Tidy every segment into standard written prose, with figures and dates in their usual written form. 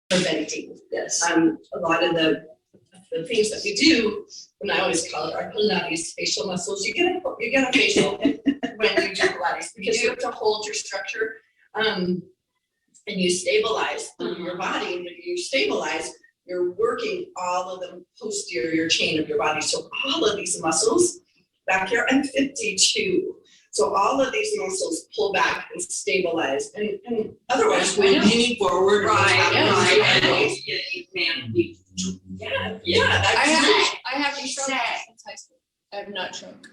preventing. Yes. A lot of the things that we do, and I always call it our Pilates facial muscles. You get a facial when you do Pilates because you have to hold your structure, and you stabilize your body. And when you stabilize, you're working all of the posterior chain of your body. So all of these muscles back here, I'm 52. So all of these muscles pull back and stabilize, and otherwise we're leaning forward. Right. Yeah. I haven't shrunk since high school. I have not shrunk.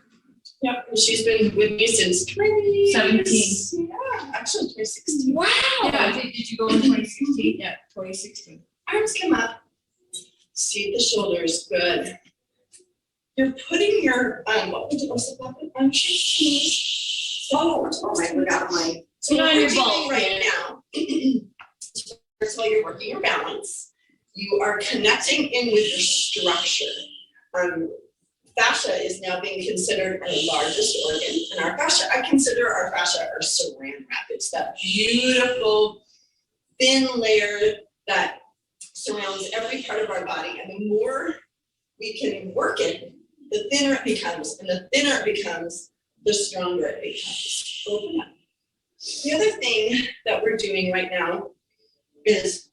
Yeah, she's been with me since 2017. Yeah, actually 2016. Wow. Yeah, did you go in 2016? Yeah, 2016. Arms come up. See the shoulders. Good. You're putting your what was it called? On I forgot my. So what you're doing right now. First of all, you're working your balance. You are connecting in with your structure. Fascia is now being considered our largest organ, and our fascia, I consider our fascia our saran wrap. It's that beautiful thin layer that surrounds every part of our body, and the more we can work it, the thinner it becomes, and the thinner it becomes, the stronger it becomes. Open up. The other thing that we're doing right now is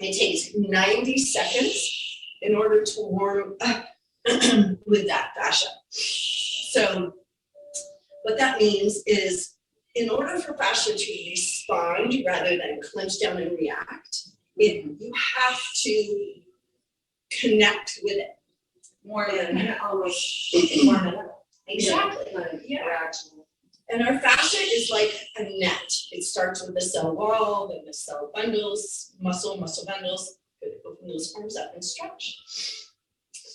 it takes 90 seconds in order to warm up with that fascia. So what that means is in order for fascia to respond rather than clench down and react, you have to connect with it more than almost warm it up. Exactly. Yeah. And our fascia is like a net. It starts with the cell wall, then the cell bundles, muscle bundles. Good. Open those arms up and stretch.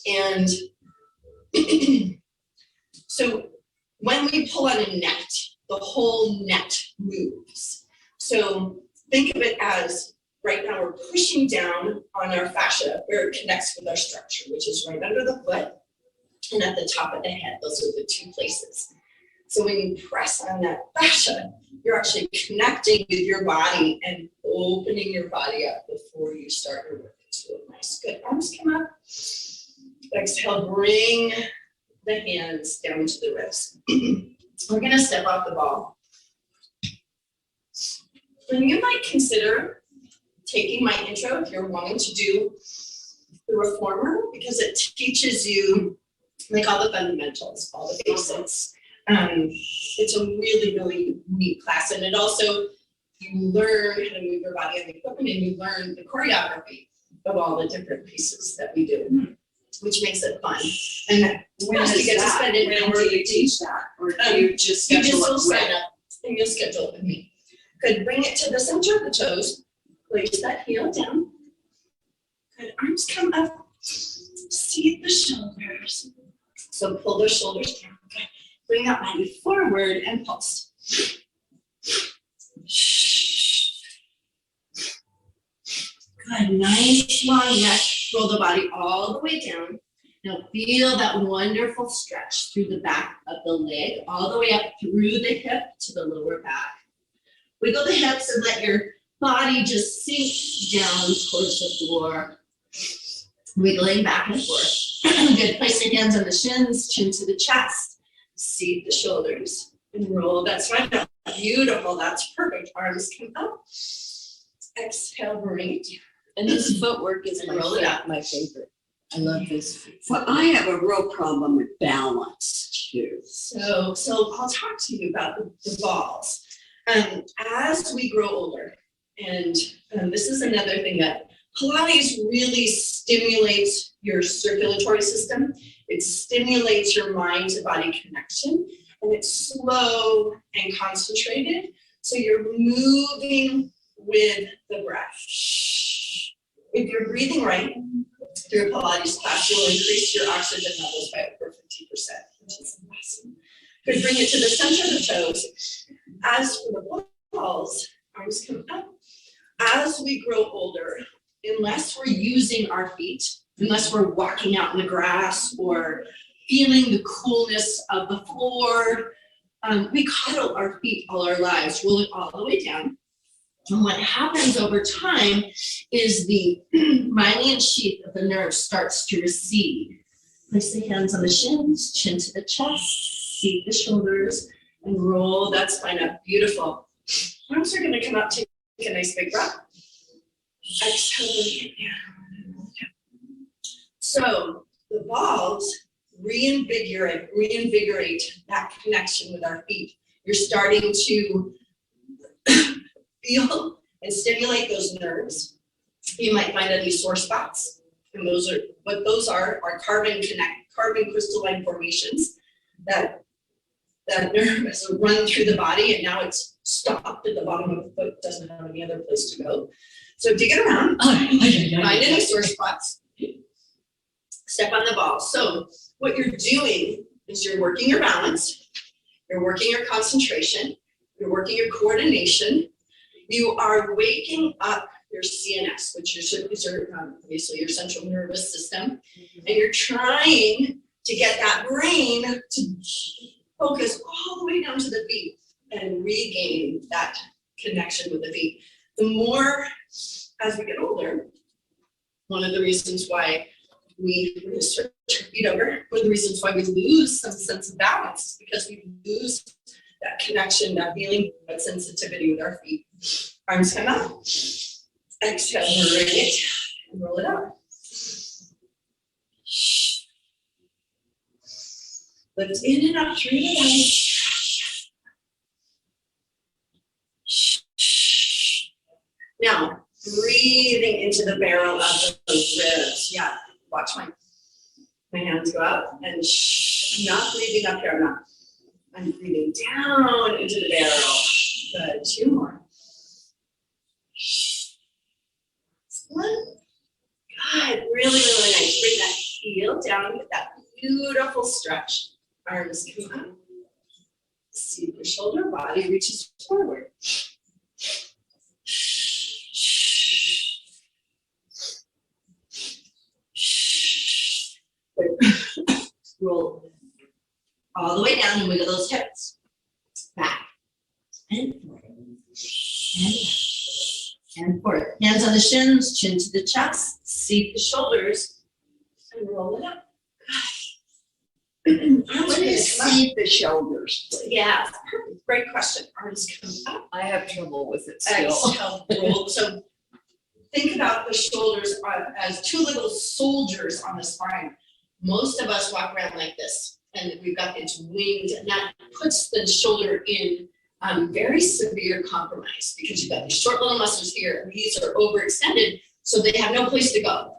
And so when we pull on a net, the whole net moves. So think of it as right now we're pushing down on our fascia where it connects with our structure, which is right under the foot and at the top of the head. Those are the two places. So when you press on that fascia, you're actually connecting with your body and opening your body up before you start your work. It's really nice. Good. Arms come up. Exhale, bring the hands down to the wrists. We're going to step off the ball. And you might consider taking my intro if you're wanting to do the reformer, because it teaches you like all the fundamentals, all the basics. It's a really, really neat class. And it also, you learn how to move your body on the equipment, and you learn the choreography of all the different pieces that we do, which makes it fun. And plus you get to spend an hour. Do you teach that? Or do you just schedule it sign up and you'll schedule it with me. Good, bring it to the center of the toes. Place that heel down. Good, arms come up. See the shoulders. So pull those shoulders down. Good. Bring that body forward and pulse. Good, nice long neck. Roll the body all the way down. Now feel that wonderful stretch through the back of the leg, all the way up through the hip to the lower back. Wiggle the hips and let your body just sink down towards the floor. Wiggling back and forth. Good, place your hands on the shins, chin to the chest. Seat the shoulders and roll that spine down. Beautiful, that's perfect. Arms come up. Exhale, bring it down. And this footwork is my favorite. I love this. Well, I have a real problem with balance too. So I'll talk to you about the balls. As we grow older, and this is another thing that Pilates really stimulates your circulatory system. It stimulates your mind to body connection, and it's slow and concentrated. So you're moving with the breath. If you're breathing right through a Pilates class, you'll increase your oxygen levels by over 50%, which is awesome. Good, bring it to the center of the toes. As for the balls, arms come up. As we grow older, unless we're using our feet, unless we're walking out in the grass or feeling the coolness of the floor, we cuddle our feet all our lives, roll it all the way down. And what happens over time is the myelin sheath of the nerve starts to recede. Place the hands on the shins, chin to the chest, seat the shoulders, and roll that spine up. Beautiful. Arms are gonna come up, take a nice big breath. Exhale. So the balls reinvigorate that connection with our feet. You're starting to feel and stimulate those nerves. You might find any sore spots, and those are carbon crystalline formations that nerve has run through the body, and now it's stopped at the bottom of the foot, doesn't have any other place to go. So dig it around, find any sore spots, step on the ball. So what you're doing is you're working your balance, you're working your concentration, you're working your coordination. You are waking up your CNS, which is obviously your central nervous system, and you're trying to get that brain to focus all the way down to the feet and regain that connection with the feet. The more, as we get older, one of the reasons why we start to feet over, one of the reasons why we lose some sense of balance is because we lose that connection, that feeling, that sensitivity with our feet. Arms come up. Exhale, bring it, and roll it up. Lift in and up through the belly. Now, breathing into the barrel of the ribs. Yeah, watch my hands go up, and I'm not breathing up here, I'm breathing down into the barrel. Good, 2 more. One. Good, really nice. Bring that heel down with that beautiful stretch. Arms come up. See the shoulder, body reaches forward. Roll all the way down and wiggle those hips. Back and forth. And forth. Hands on the shins, chin to the chest, seat the shoulders, and roll it up. What is seat the shoulders? Yeah, perfect. Great question. Arms come up. I have trouble with it still. Exhale, roll. So think about the shoulders as 2 little soldiers on the spine. Most of us walk around like this, and we've got these wings, and that puts the shoulder in very severe compromise because you've got these short little muscles here, and these are overextended, so they have no place to go.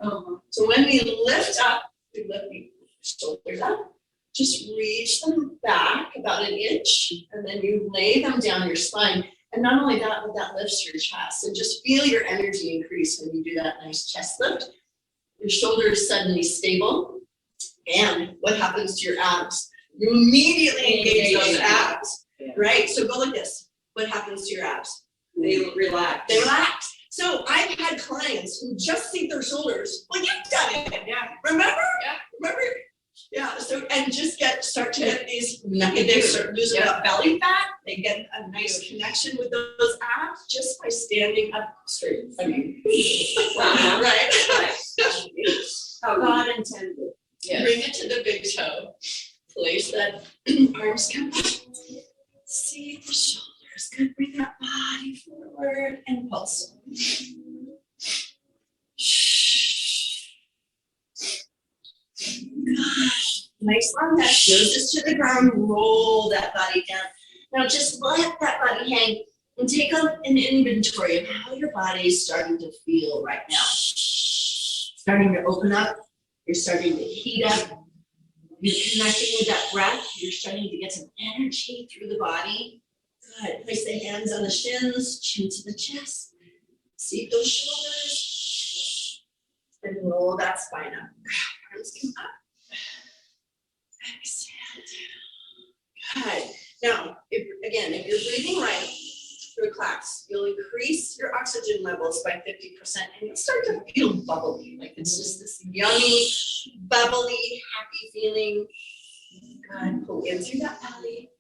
So when we lift up, we lift the shoulders up, just reach them back about 1 inch, and then you lay them down your spine. And not only that, but that lifts your chest. And just feel your energy increase when you do that nice chest lift. Your shoulder is suddenly stable. And what happens to your abs? You immediately engage those abs, right? So go like this. What happens to your abs? They relax. They relax. So I've had clients who just seat their shoulders. Well, you've done it. Yeah. Remember? Yeah. Remember? Yeah. So and just start to get these. They start losing that belly fat. They get a nice connection with those abs just by standing up straight. I mean, right? How God intended. Yes. Bring it to the big toe. Place that arms come up. See the shoulders. Good. Bring that body forward and pulse. Gosh. Nice long neck. Noses to the ground. Roll that body down. Now just let that body hang and take an inventory of how your body is starting to feel right now. Starting to open up. You're starting to heat up. You're connecting with that breath. You're starting to get some energy through the body. Good. Place the hands on the shins, chin to the chest. Seat those shoulders. And roll that spine up. Arms come up. Exhale. Good. Now, if you're breathing right through a class, you'll increase your oxygen levels by 50%, and you'll start to feel bubbly. Like it's just this yummy, bubbly, happy feeling. Good. Pull in through that belly.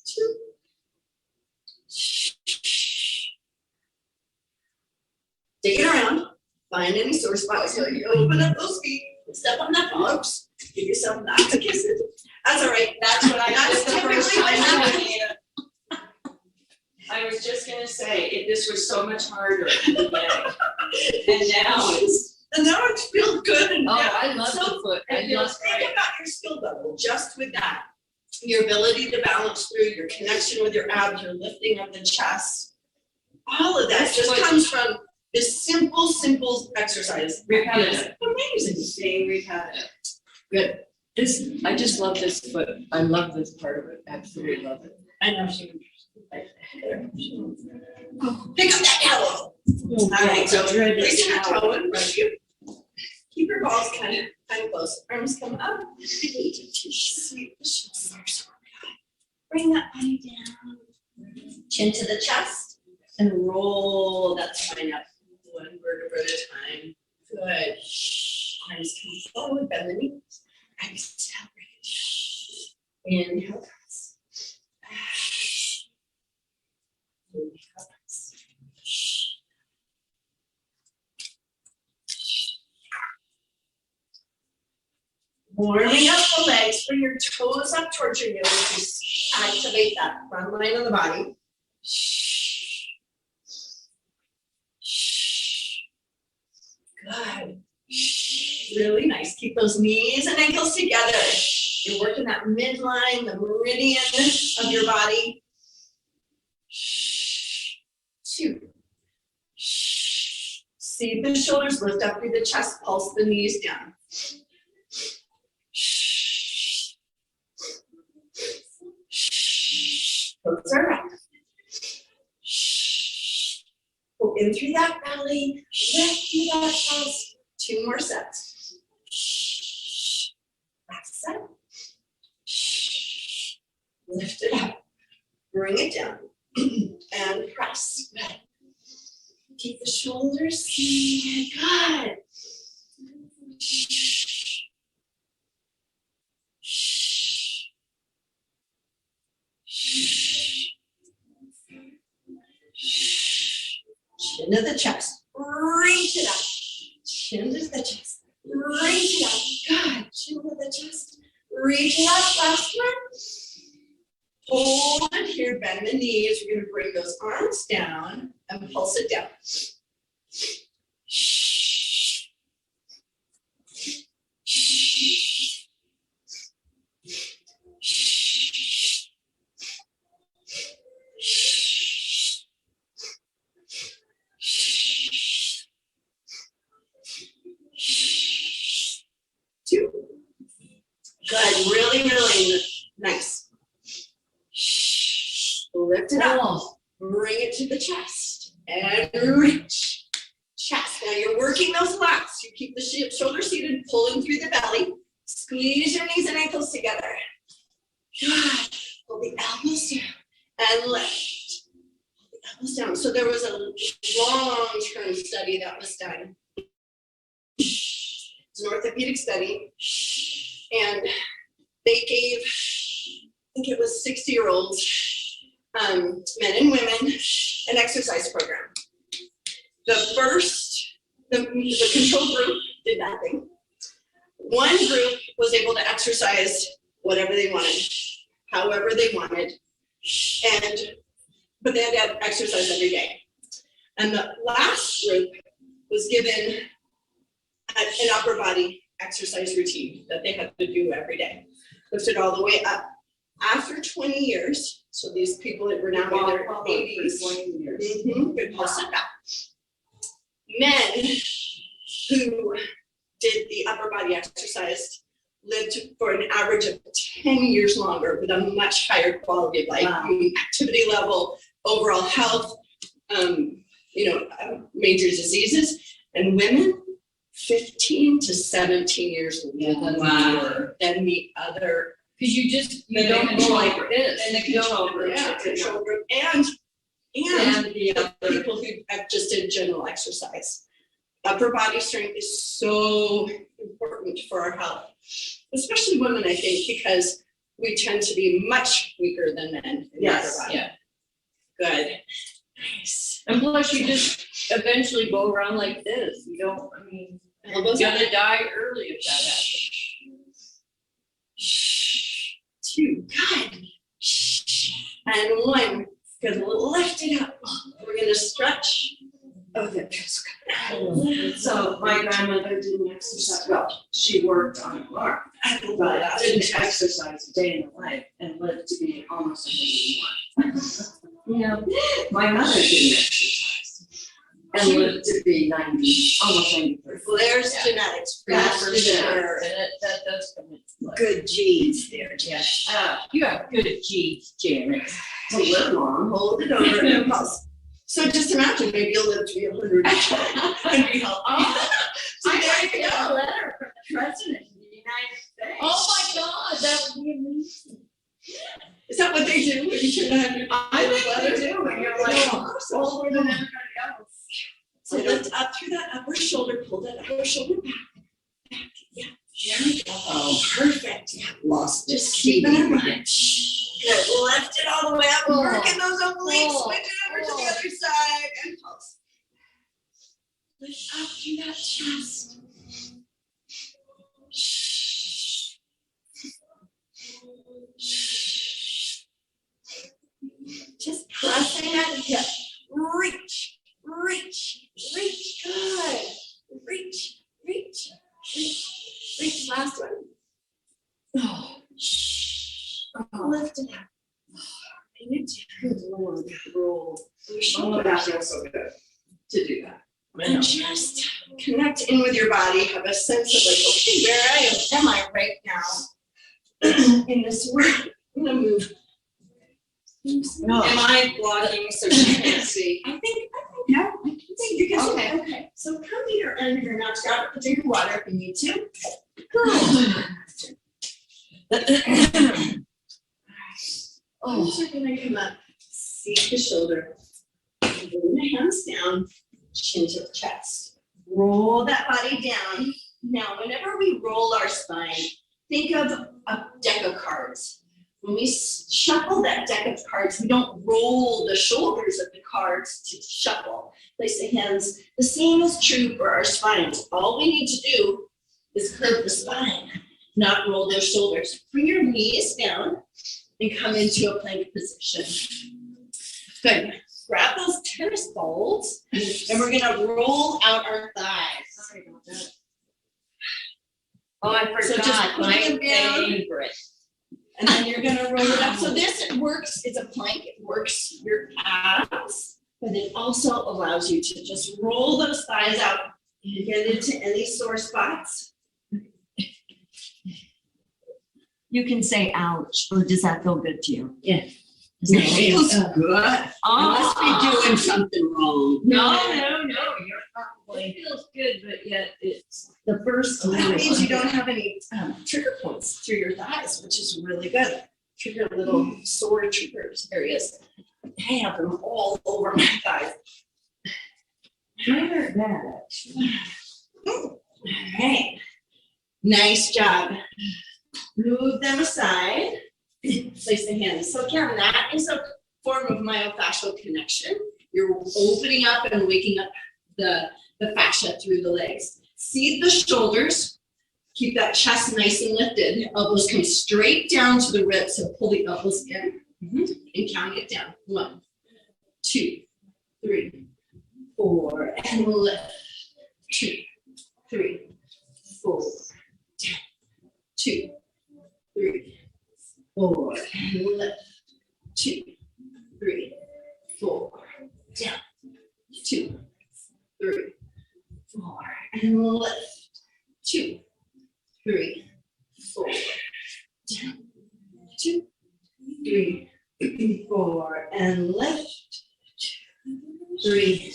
2, Find any sore spot, so you open up those feet, step on that box, give yourself lots of kisses. That's all right, That's what I That's did the first typically what time. happens. I was just gonna say, this was so much harder in the beginning. And now And now it feels good and. oh, I love So, the foot. And you know, think about your skill level, just with that. Your ability to balance through, your connection with your abs, your lifting of the chest. All of that That's just what- comes from this simple exercise. Repetitive. Amazing. Staying repetitive. Good. This, I just love this foot. I love this part of it. Absolutely love it. I know she. Pick up that towel. All right, so place your towel in front of you. Keep your balls kind of close. Arms come up. Sweep the shoulders. Bring that body down. Chin to the chest and roll that spine up. One vertebra at a time. Good. Arms come forward, bend the knees. Exhale, bring it down. Inhale, press. Inhale, press. Warming up the legs, bring your toes up towards your nose, just activate that front line of the body. Good. Really nice. Keep those knees and ankles together. You're working that midline, the meridian of your body. 2. See the shoulders lift up through the chest, pulse the knees down. Close our eyes. Go in through that belly, lift through that chest. 2 more sets. Last set. Lift it up. Bring it down. And press. Good. Keep the shoulders seated. Good. Chin to the chest. Reach it up. Chin to the chest. Reach it up. Good. Chin to the chest. Reach it up. Last one. Hold it here. Bend the knees. We're going to bring those arms down and pulse it down. Two. Good, really nice. Lift it up, bring it to the chest, and reach. Chest, now you're working those lats. You keep the shoulder seated, pulling through the belly. Squeeze your knees and ankles together. Good, pull the elbows down, and lift. Pull the elbows down. So there was a long-term study that was done. It's an orthopedic study, and they gave, I think it was 60-year-olds, men and women, an exercise program. The control group did nothing. One group was able to exercise whatever they wanted, however they wanted, but they had to have exercise every day. And the last group was given an upper body exercise routine that they had to do every day. Lifted all the way up. After 20 years, so these people that were now in their 80s, could pulse it back. Men who did the upper body exercise lived for an average of 10 years longer with a much higher quality of life, activity level, overall health, major diseases, and women 15 to 17 years longer than the other. Because you don't go like this. And the control group. Yeah, control group, and the other people who just did general exercise. Upper body strength is so important for our health, especially women, I think, because we tend to be much weaker than men in the upper body. Yeah. Good. Nice. And plus you just eventually go around like this. You don't, I mean, Elbows you're up. gonna die early if that happens. Two, good. And one, good, lift it up. We're gonna stretch. Oh, good. So my grandmother didn't exercise, well, she worked on a farm, but didn't exercise a day in her life and lived to be almost 101. You know, my mother didn't exercise and lived to be 90, almost 93. Well, there's genetics. for That's sure. genetics. And that does come into play. Good genes there, Jess. You have good genes, Janet. To live long. Hold it over and pulse. So just imagine, maybe you'll live to be 100 and be healthy. So there you got a go. letter from the president of the United States. Oh my God, that would be amazing. Is that what they do when you turn 100? I think they do, when you're like older than everybody else. So lift up through that upper shoulder, pull that upper shoulder back. Back, yeah. There we go. Oh, Perfect. Yeah. lost it. Just keep it in mind. Good. Lift it all the way up. Working those obliques. Oh. Switch it over to the other side and pulse. Lift up through that chest. Just pressing that hip. Reach, reach, reach. Good. Reach, reach, reach, reach. Last one. Oh. Lift it up. And you Good Lord, roll. your Oh, shoulder. that feels so good to do that. And just connect in with your body. Have a sense of like, okay, where am I right now in this world? I'm gonna move. No. Am I blocking so she can't see? I think no. I can see you can Okay. Okay. So come to your end of your mat. Grab a drink of water if you need to. Oh, so gonna come up, seat the shoulder, bring the hands down, chin to the chest. Roll that body down. Now, whenever we roll our spine, think of a deck of cards. When we shuffle that deck of cards, we don't roll the shoulders of the cards to shuffle. Place the hands. The same is true for our spines. All we need to do is curve the spine, not roll those shoulders. Bring your knees down and come into a plank position. Good. Grab those tennis balls and we're gonna roll out our thighs. Sorry about that. Oh, I So just forgot, put my them down. favorite. And then you're gonna roll it up. So this works, it's a plank, it works your abs, but it also allows you to just roll those thighs out and get into any sore spots. You can say ouch, or does that feel good to you? Yeah. It feels good. Oh. I must be doing something wrong. No, you're probably, it feels good, but yet it's the first So time. that means you don't have any trigger points through your thighs, which is really good. Trigger little sore triggers areas. I have them all over my thighs. Mine aren't bad, actually. All right. Nice job. Move them aside. Place the hands. So again, that is a form of myofascial connection. You're opening up and waking up the fascia through the legs. Seat the shoulders. Keep that chest nice and lifted. Elbows come straight down to the ribs. So pull the elbows in and count it down. 1, 2, 3, 4, and lift. 2, 3, 4, down. 2, 3, 4, and lift. 2, 3, 4, down. 2, 3, 4, and lift. 2, 3, 4, down. 2, 3, 4, and lift. 2, 3,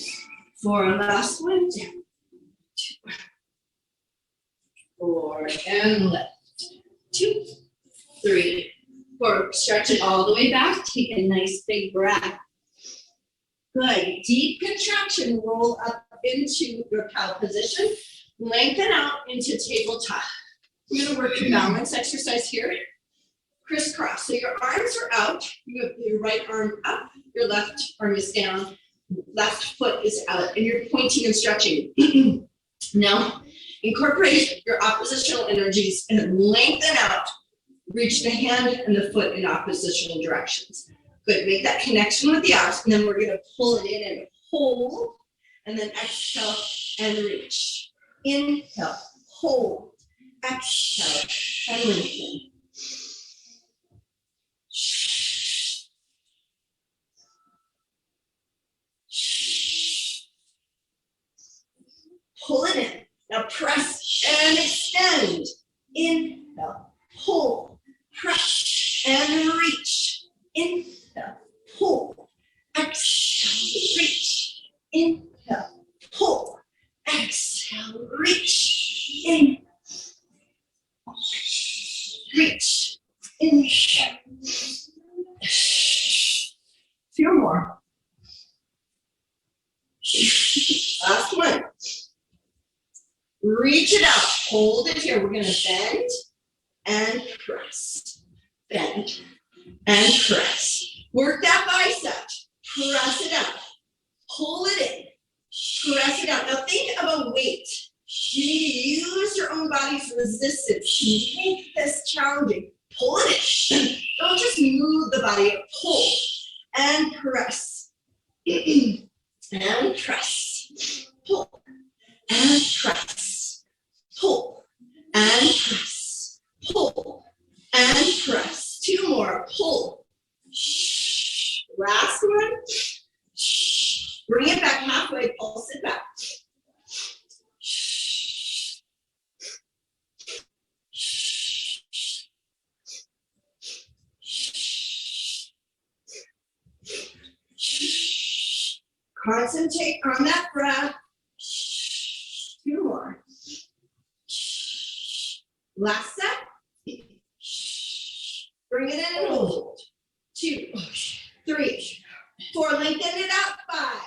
4, and last one, down. 2, 4, and lift. 2, 3, 4. Stretch it all the way back. Take a nice big breath. Good. Deep contraction. Roll up into your cow position. Lengthen out into tabletop. We're going to work your balance exercise here. Crisscross. So your arms are out. You have your right arm up. Your left arm is down. left foot is out, and you're pointing and stretching. Now, incorporate your oppositional energies and lengthen out. Reach the hand and the foot in oppositional directions. Good, make that connection with the abs, and then we're gonna pull it in and hold, and then exhale and reach. Inhale, hold, exhale, and lengthen. Pull it in. Now press and extend. Inhale, hold, press and reach. Inhale, hold, exhale, reach. Inhale, hold, exhale, reach. Inhale, reach. Inhale. Few more. Last one. Reach it out, hold it here. We're gonna bend and press, bend and press. Work that bicep, press it out, pull it in, press it out. Now think of a weight. You need to use your own body's resistance to make this challenging. Pull it in. Don't just move the body, pull and press. And press, pull and press, pull and press, pull and press. Two more, pull. Last one. Bring it back halfway, pulse it back. Concentrate on that breath. Two more. Last set. Bring it in and hold. 2, 3, 4. Lengthen it out. 5,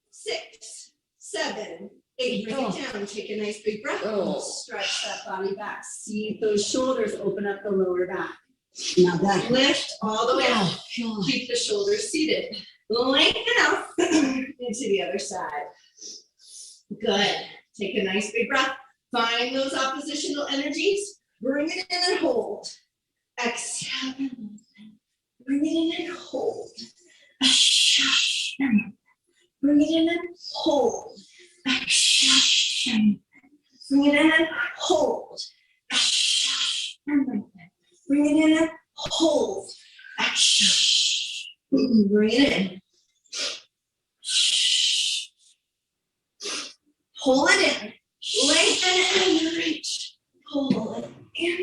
6, 7, 8. Bring it down. Take a nice big breath. Stretch that body back. See those shoulders open up the lower back. Now that. Lift all the way up. Keep the shoulders seated. Lengthen out into the other side. Good. Take a nice big breath. Find those oppositional energies. Bring it in and hold. Exhale and lengthen. Bring it in and hold. Exhale. Bring it in and hold. Exhale. Bring it in and hold. Exhale and lengthen. Bring it in and hold. Exhale. Bring it in. Pull it in. Lengthen and reach. Pull it in.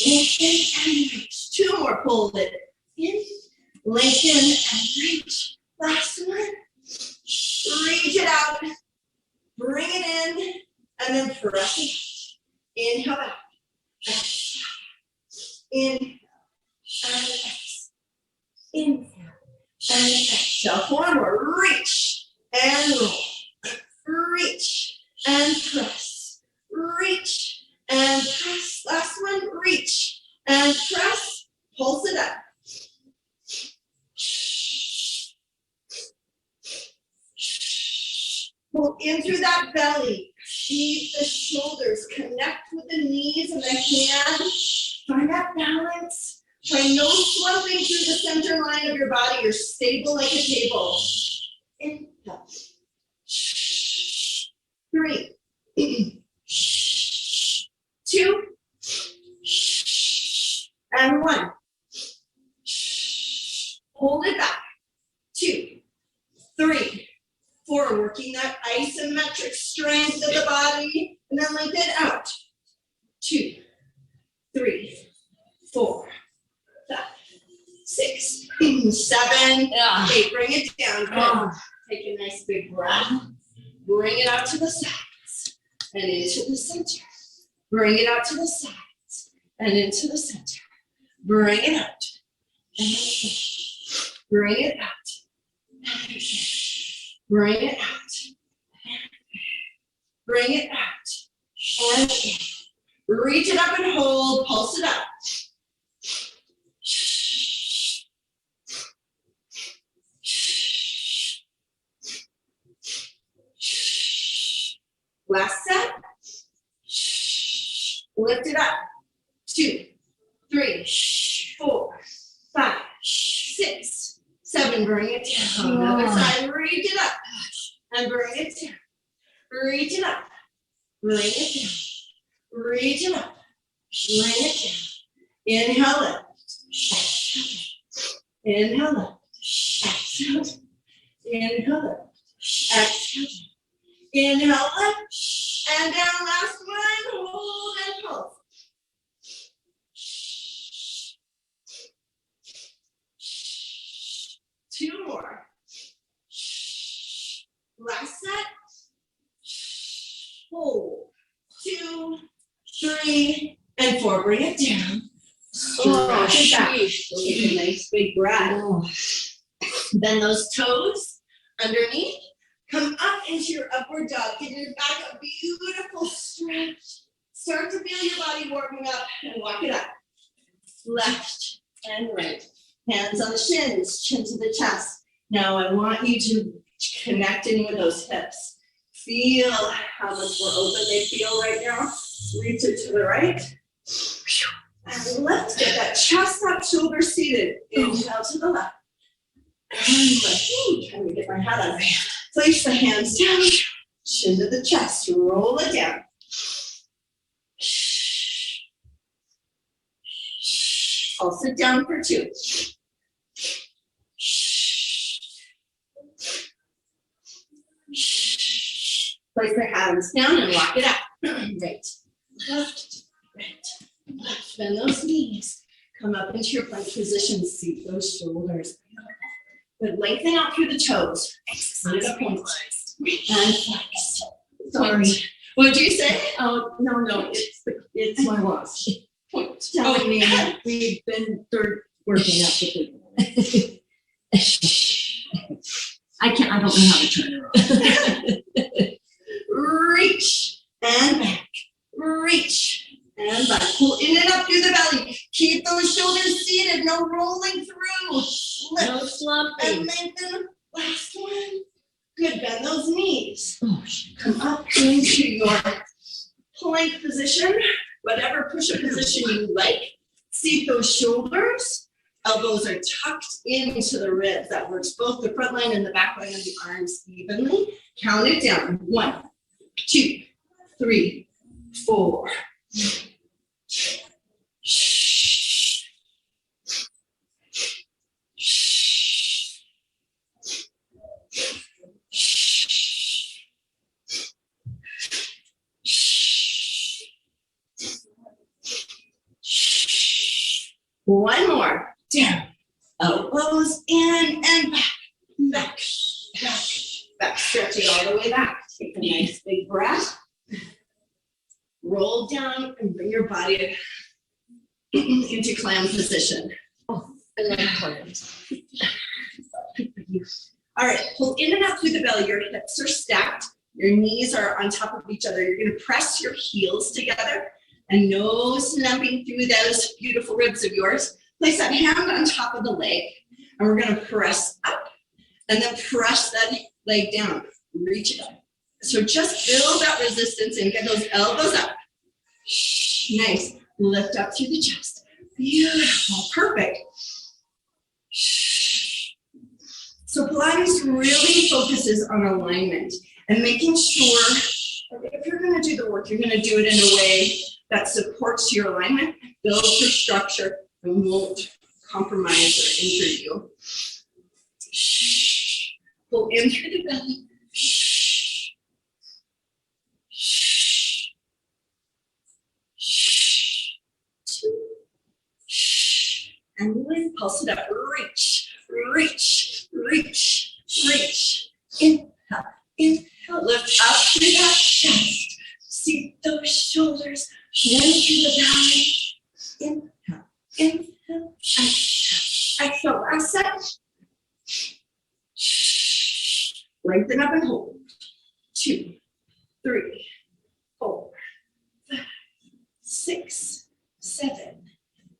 Lengthen and reach. 2 more. Pull it in. Lengthen and reach. Last one. Reach it out. Bring it in. And then press it. Inhale out. Exhale. Inhale. And exhale. Inhale. And exhale. 4 more. Reach and roll. Reach and press. Reach and press. Last one. Reach and press. Pulse it up. Pull in through that belly. Keep the shoulders. Connect with the knees and the hands. Find that balance. Try no slumping through the center line of your body. You're stable like a table. Inhale. 3, 2, and 1. Hold it back. 2, 3, 4. Working that isometric strength of the body, and then lengthen out. 2, 3, 4, 5, 6, 7, 8. Bring it down. Good. Take a nice big breath. Bring it out to the sides and into the center. Bring it out to the sides and into the center. Bring it out. And bring it out. Bring it out. Bring it out. And reach it up and hold. Pulse it up. up. 2, 3, 4, 5, 6, 7. Bring it down. Another side. Reach it up. And bring it down. Reach it up. Bring it down. Reach it up. Bring it down. Inhale lift. Inhale lift. Exhale. Inhale lift. Exhale. Inhale lift. And down. Last one. Hold and pulse. Two more. Last set. Hold. 2, 3, and 4. Bring it down. Stretch it back. Take a nice big breath. Then those toes underneath. Come up into your upward dog. Give your back a beautiful stretch. Start to feel your body warming up and walk it up. Left and right. Hands on the shins, chin to the chest. Now I want you to connect in with those hips. Feel how much more open they feel right now. Reach it to the right. And lift. Get that chest up, shoulders seated. Inhale to the left. And lift. Trying to get my head on. Place the hands down. Chin to the chest. Roll it down. I'll sit down for 2. Place the hands down and lock it up. Right, left, right, left. Bend those knees. Come up into your plank position. Seat those shoulders. But lengthen out through the toes. And point. And flex. Sorry. What did you say? Oh, no, it's my loss. Point. Telling me we've been working out the good. I don't know how to turn it off. Reach and back. Reach and back. Pull in and up through the belly. Keep those shoulders seated. No rolling through. Lift No slumping. and lengthen. Last one. Good. Bend those knees. Come up into your plank position. Whatever push-up position you like. Seat those shoulders. Elbows are tucked into the ribs. That works both the front line and the back line of the arms evenly. Count it down. 1, 2, 3, 4. One more. Down. Elbows in and back. Back. Back. Back. Stretching all the way back. Take a nice big breath. Roll down and bring your body into clam position. I love clams. All right, pull in and out through the belly. Your hips are stacked. Your knees are on top of each other. You're going to press your heels together and no slumping through those beautiful ribs of yours. Place that hand on top of the leg and we're going to press up and then press that leg down. Reach it up. So just build that resistance and get those elbows up. Nice. Lift up through the chest. Beautiful. Perfect. So Pilates really focuses on alignment and making sure that if you're going to do the work, you're going to do it in a way that supports your alignment, builds your structure, and won't compromise or injure you. Pull in through the belly. And lift, pulse it up, reach, reach, reach, reach. Inhale, inhale, lift up through that chest. See those shoulders, in through the belly. Inhale, inhale, exhale, exhale, last set. Lengthen up and hold. 2, 3, 4, 5, 6, 7,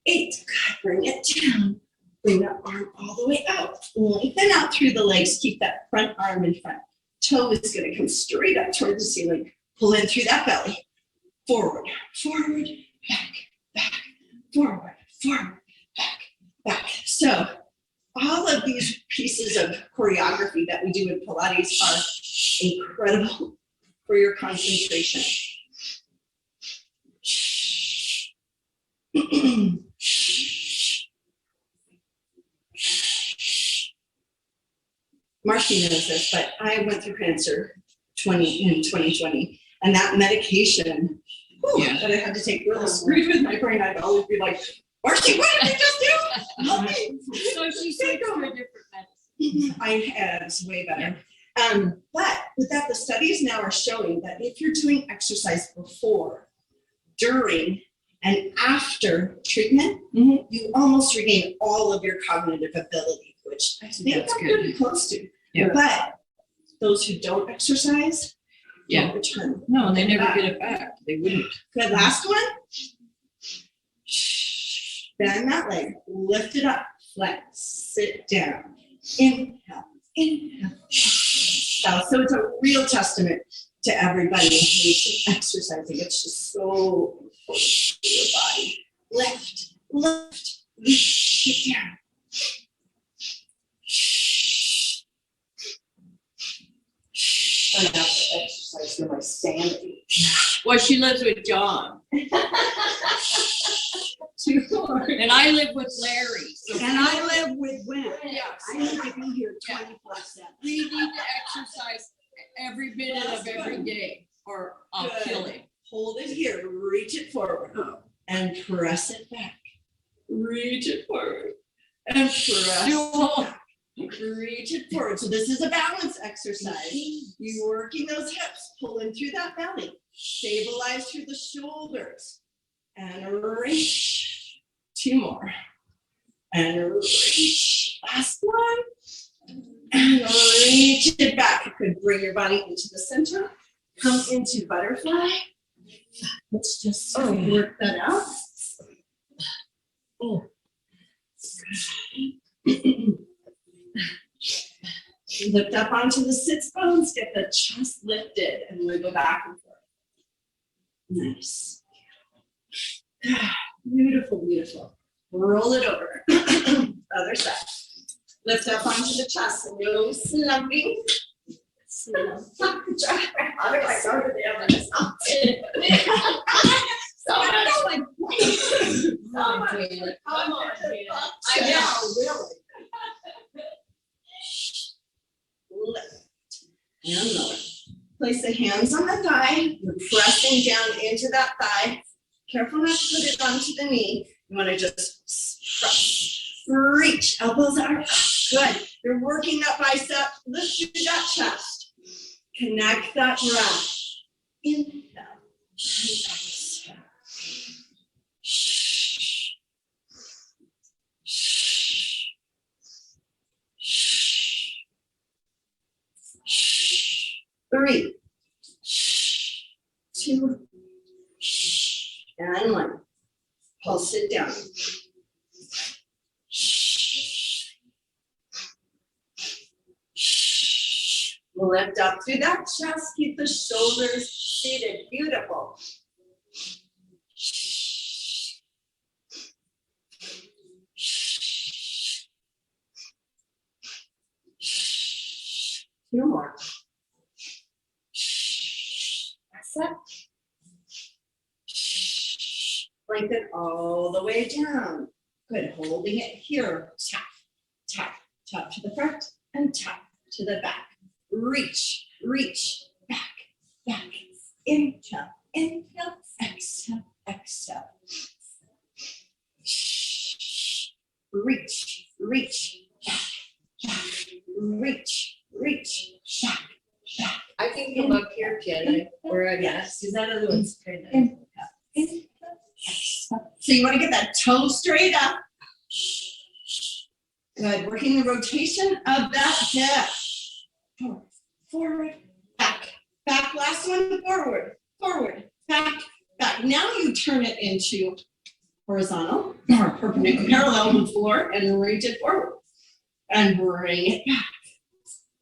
8. God, bring it down. Bring that arm all the way out. Lengthen out through the legs. Keep that front arm in front. Toe is going to come straight up toward the ceiling. Pull in through that belly. Forward, forward, back, forward, forward, back. So all of these pieces of choreography that we do in Pilates are incredible for your concentration. Marcy knows this, but I went through cancer in 2020, and that medication that I had to take really screwed with my brain. I'd always be like, Marcy, what did you just do? Help me. So she switched to a different medicine. I had, it's way better. But with that, the studies now are showing that if you're doing exercise before, during, and after treatment, you almost regain all of your cognitive ability, which I think That's I'm good. pretty close to. Yeah. But those who don't exercise, don't return. No, and they never get it back. They wouldn't. Good, last one. Bend that leg, lift it up, flex, sit down, inhale, inhale. So it's a real testament to everybody who's exercising. It's just so important for your body. Lift, lift, sit down. I have to exercise for my sanity. Well, she lives with John. And I live with Larry. So And I live with Win. Yeah. I need to be here 24/7. we need to exercise every minute of every day or I'll Good. kill him. Hold it here, reach it forward and press it back. Reach it forward and press it back. Reach it forward. So this is a balance exercise. You're working those hips, pulling through that belly, stabilize through the shoulders, and reach. 2 more. And reach. Last one. And reach it back. You could bring your body into the center. Come into butterfly. Let's just work that out. Lift up onto the sits bones, get the chest lifted, and wiggle back and forth. Nice. Beautiful, beautiful. Roll it over. Other side. Lift up onto the chest, no slumping. How do I go to the other side? Come on, Janet. I know, really. Lift and lower. Place the hands on the thigh. You're pressing down into that thigh. Careful not to put it onto the knee. You want to just press. Reach. Elbows are up. Good. You're working that bicep. Lift through that chest. Connect that breath. Inhale. And exhale. Three, 2, and 1. Pulse it down. Lift up through that chest. Keep the shoulders seated. Beautiful. Two more. That's it. Lengthen all the way down. Good, holding it here. Tap, tap, tap to the front and tap to the back. Reach, reach, back, back. Inhale, inhale, exhale, exhale. Reach, reach, back, back. Reach, reach, back, back. I can come up here, Janet, or I guess, because that other one's kind of. Inhale, inhale, exhale. So you want to get that toe straight up. Good, working the rotation of that hip. Forward, forward, back, back. Last one, forward, forward, back, back. Now you turn it into horizontal or perpendicular, parallel with the floor, and reach it forward. And bring it back.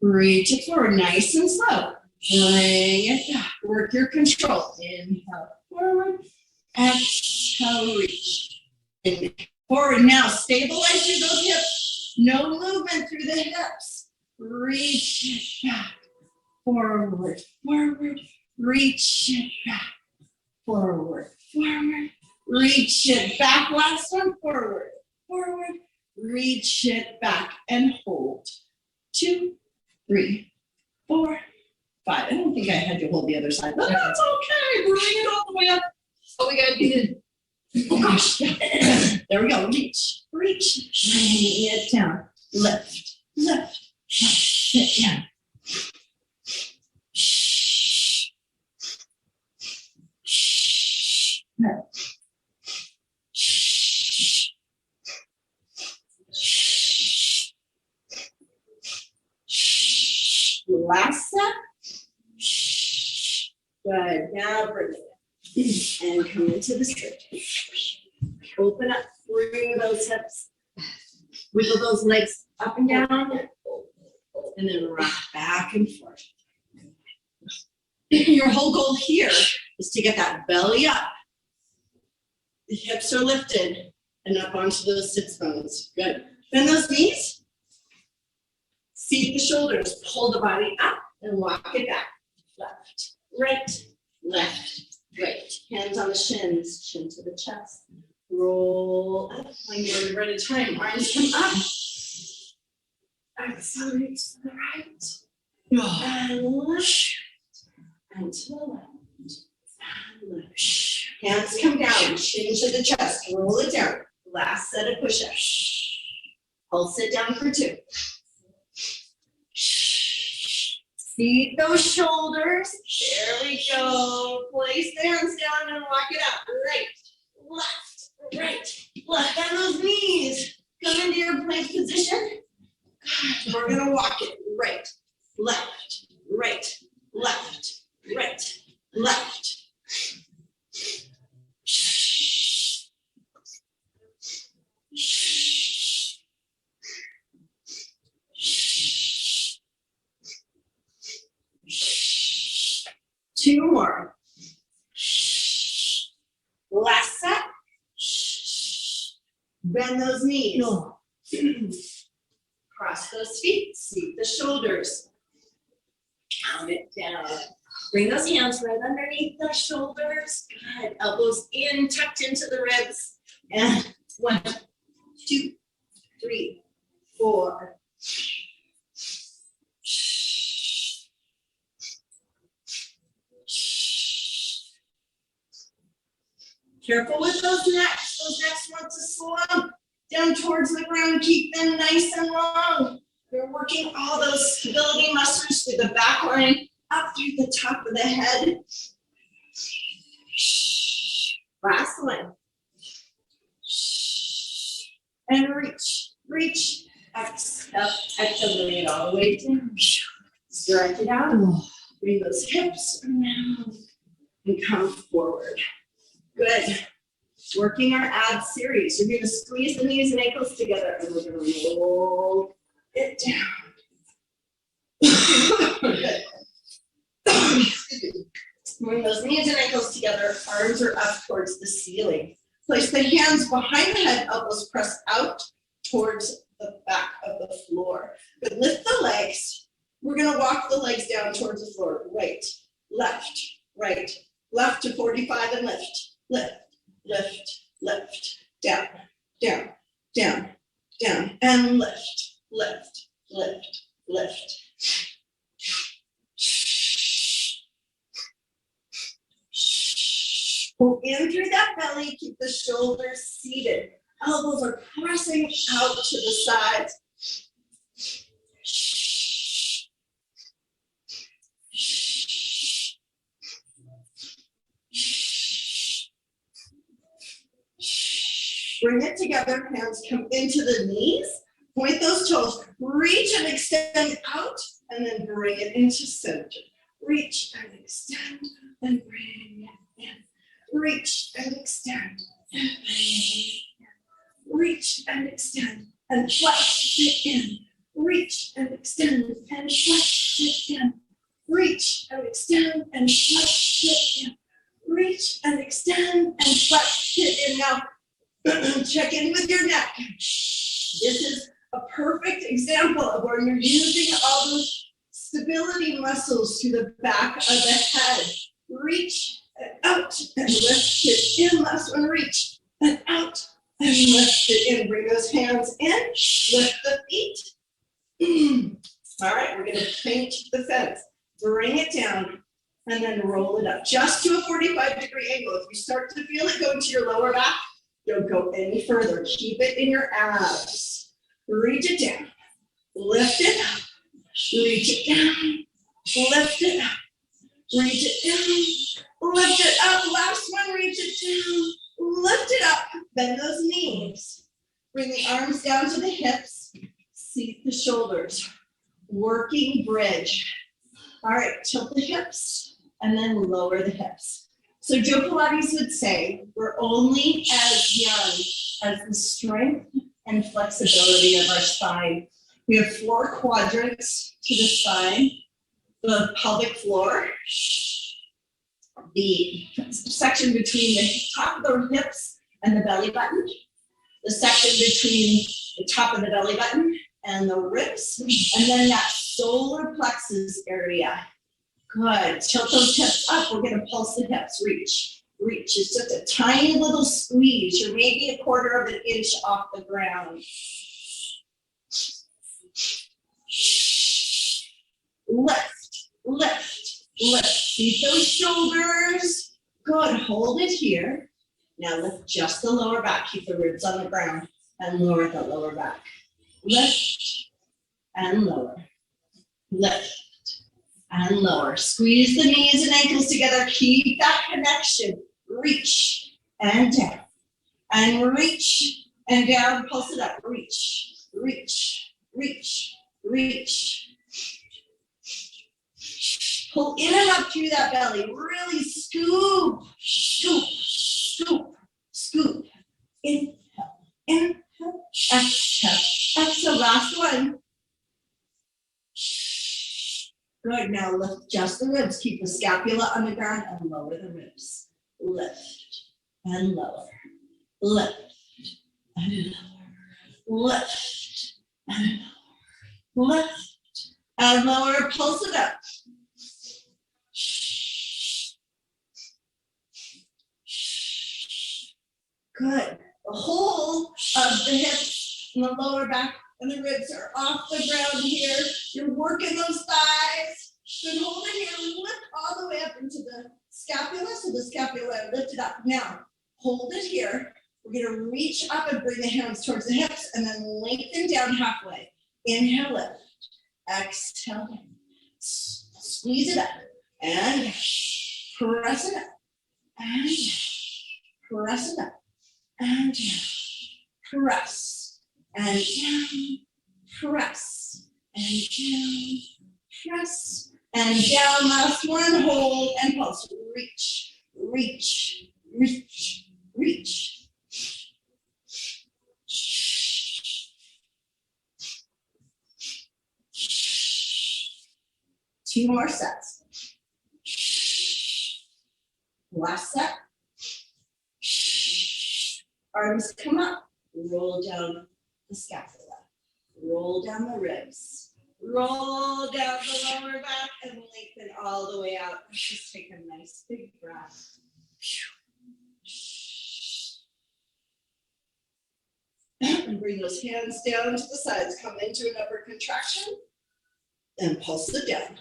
Reach it forward, nice and slow. Bring it back. Work your control. Inhale, forward. exhale, reach. And forward. Now stabilize through those hips. No movement through the hips. Reach it back. Forward, forward. Reach it back. Forward, forward. Reach it back. Last one. Forward, forward. Reach it back and hold. 2, 3, 4, 5. I don't think I had to hold the other side, but that's okay. Bring it all the way up. So we gotta do the Oh gosh. There we go. Reach, reach. Bring it down. Lift, lift. Sit down. Last step. Good. Now bring it in. And come into the stretch. Open up through those hips. Wiggle those legs up and down. And then rock back and forth. Your whole goal here is to get that belly up. The hips are lifted and up onto those sits bones. Good. Bend those knees. Seat the shoulders. Pull the body up and walk it back. Left, right, left, right. Hands on the shins, chin to the chest. Roll up. When you're ready to time, arms come up. Accelerate to the right. And left. And to the left. And left. Hands come down, chin to the chest. Roll it down. Last set of push-ups. I'll sit down for 2. Seat those shoulders. There we go. Place the hands down and walk it out. Right, left, right, left. Bend those knees. Come into your plank position. Good. We're gonna walk it. Right, left, right, left, right, left. Two more. Last set. Bend those knees. Cross those feet. Seat the shoulders. Count it down. Bring those hands right underneath the shoulders. Good. Elbows in, tucked into the ribs. And 1, 2, 3, 4. Careful with those necks. Those necks want to slump down towards the ground. Keep them nice and long. You're working all those stability muscles through the back line, up through the top of the head. Last one. And reach, reach. Exhale, activate it all the way down. Stretch it out. Bring those hips around and come forward. Good. Working our abs series. You're going to squeeze the knees and ankles together and we're going to roll it down. Good. Bring those knees and ankles together. Arms are up towards the ceiling. Place the hands behind the head, elbows press out towards the back of the floor. Good. Lift the legs. We're going to walk the legs down towards the floor. Right, left to 45 and lift. Lift, lift, lift, down, down, down, down, and lift, lift, lift, lift. Pull in through that belly, keep the shoulders seated. Elbows are pressing out to the sides. Bring it together, hands come into the knees, point those toes, reach and extend out, and then bring it into center. Reach and extend, and bring it in. Reach and extend, and bring it in. Reach and extend, and flex it in. Reach and extend, and flex it in. Reach and extend, and flex it in. reach and extend and flex it in. Now, check in with your neck. This is a perfect example of where you're using all those stability muscles to the back of the head. Reach and out and lift it in. Last one, reach and out and lift it in. Bring those hands in, lift the feet. All right, we're gonna paint the fence. Bring it down and then roll it up just to a 45-degree angle. If you start to feel it go to your lower back, don't go any further. Keep it in your abs. Reach it down, lift it up, reach it down, lift it up, reach it down, lift it up. Last one, reach it down, lift it up. Bend those knees. Bring the arms down to the hips. Seat the shoulders. Working bridge. All right, tilt the hips and then lower the hips. So Joe Pilates would say, we're only as young as the strength and flexibility of our spine. We have 4 quadrants to the spine: the pelvic floor, the section between the top of the hips and the belly button, the section between the top of the belly button and the ribs, and then that solar plexus area. Good. Tilt those hips up. We're going to pulse the hips. Reach. Reach. It's just a tiny little squeeze. You're maybe a quarter of an inch off the ground. Lift, lift, lift. Keep those shoulders. Good. Hold it here. Now lift just the lower back. Keep the ribs on the ground and lower the lower back. Lift and lower. Lift and lower. Squeeze the knees and ankles together. Keep that connection. Reach and down. And reach and down. Pulse it up. Reach, reach, reach, reach. Pull in and up through that belly. Really scoop, scoop, scoop, scoop. Inhale, inhale, exhale, exhale. Last one. Good, now lift just the ribs. Keep the scapula on the ground and lower the ribs. Lift and lower. Lift and lower. Lift and lower. Lift and lower. Pulse it up. Good. The whole of the hips and the lower back and the ribs are off the ground here. You're working those thighs. Good, hold it here. Lift all the way up into the scapula. So the scapula, lift it up. Now, hold it here. We're going to reach up and bring the hands towards the hips and then lengthen down halfway. Inhale, lift. Exhale. Squeeze it up. And press it up. And press it up. And down. Press. And down. Press. And down. Press. And down. Last one. Hold and pulse. Reach. Reach. Reach. Reach. 2 more sets. Last set. Arms come up, roll down the scapula, roll down the ribs, roll down the lower back and lengthen all the way out. Just take a nice big breath. And bring those hands down to the sides. Come into an upper contraction and pulse it down.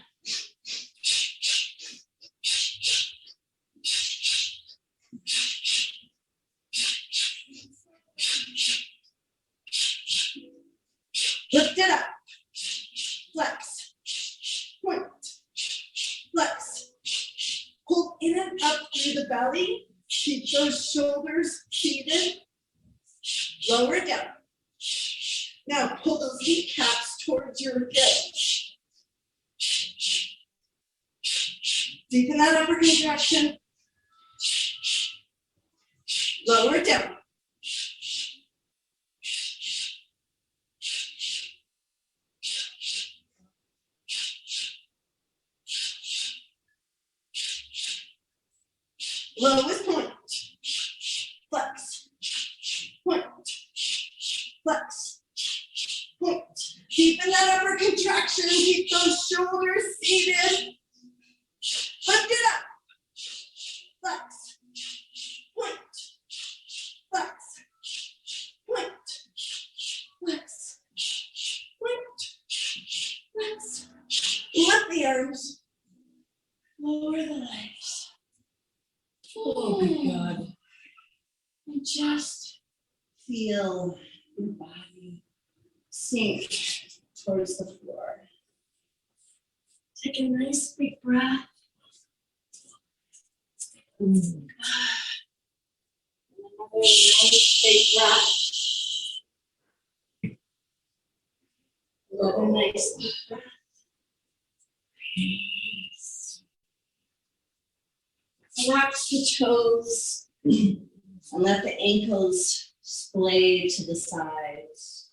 Lift it up. Flex. Point. Flex. Pull in and up through the belly. Keep those shoulders seated. Lower it down. Now pull those kneecaps towards your hips. Deepen that upper contraction. Lower it down. Lowest point. Flex. Point. Flex. Point. Keeping that upper contraction. Keep those shoulders seated. Lift it up. Flex. Point. Flex. Point. Flex. Point. Flex. Lift the arms. Lower the legs. Oh my God. And just feel your body sink towards the floor. Take a nice big breath. Another nice big breath. Another nice big breath. Release. Relax the toes and let the ankles splay to the sides.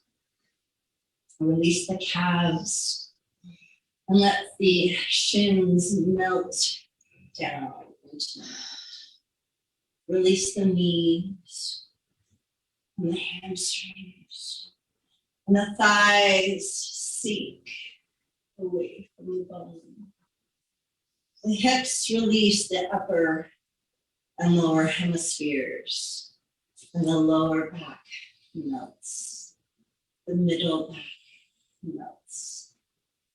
Release the calves and let the shins melt down into the mat. Release the knees and the hamstrings and the thighs sink away from the bone. The hips release the upper and lower hemispheres, and the lower back melts. The middle back melts.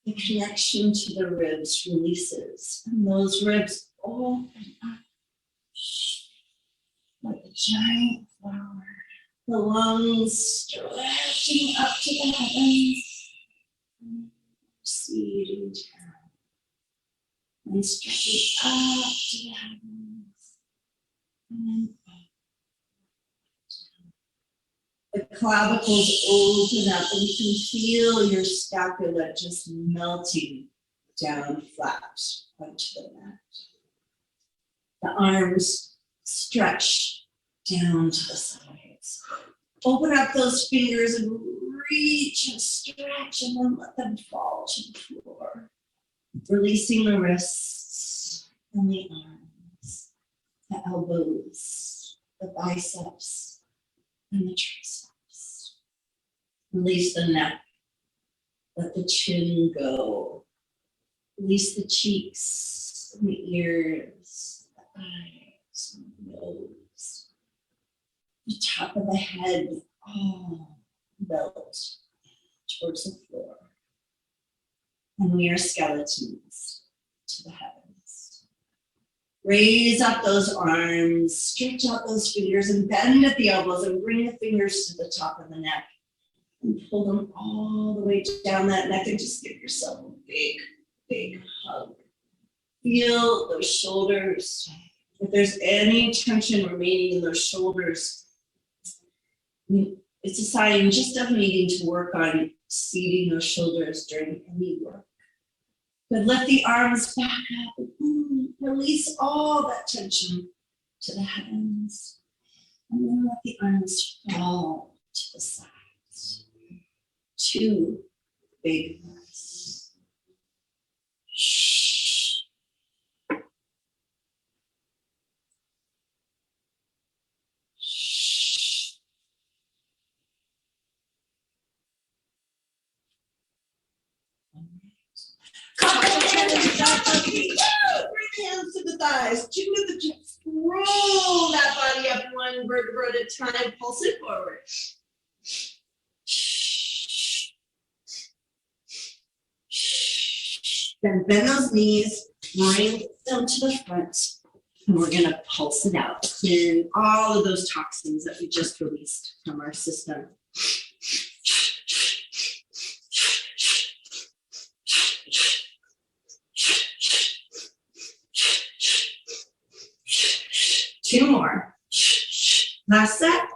The connection to the ribs releases, and those ribs open up like a giant flower. The lungs stretching up to the heavens, receding down. And stretching up to the heavens. And then up. The clavicles open up and you can feel your scapula just melting down flat onto the mat. The arms stretch down to the sides. Open up those fingers and reach and stretch and then let them fall to the floor. Releasing the wrists and the arms, the elbows, the biceps, and the triceps. Release the neck. Let the chin go. Release the cheeks, and the ears, the eyes, and the nose. The top of the head all melt towards the floor. And we are skeletons to the heavens. Raise up those arms, stretch out those fingers, and bend at the elbows, and bring the fingers to the top of the neck. And pull them all the way down that neck, and just give yourself a big, big hug. Feel those shoulders. If there's any tension remaining in those shoulders, it's a sign just of needing to work on seating those shoulders during any work. But let the arms back up. Release all that tension to the heavens. And then let the arms fall to the sides. 2 big breaths. Bring the hands to the thighs, chin to the chest. Roll that body up 1 vertebra at a time. Pulse it forward. Then bend those knees, bring them to the front, and we're gonna pulse it out. Clear all of those toxins that we just released from our system. Two more. Last set.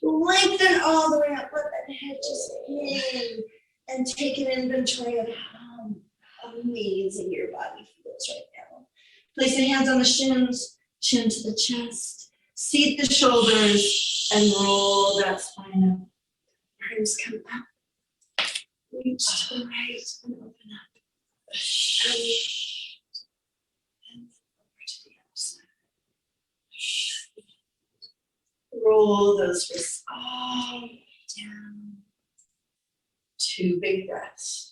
Lengthen all the way up. Let that head just hang and take an inventory of how amazing your body feels right now. Place the hands on the shins, chin to the chest. Seat the shoulders and roll that spine up. Arms come up. Reach to the right and open up. And over to the other side. roll those wrists all down. 2 big breaths.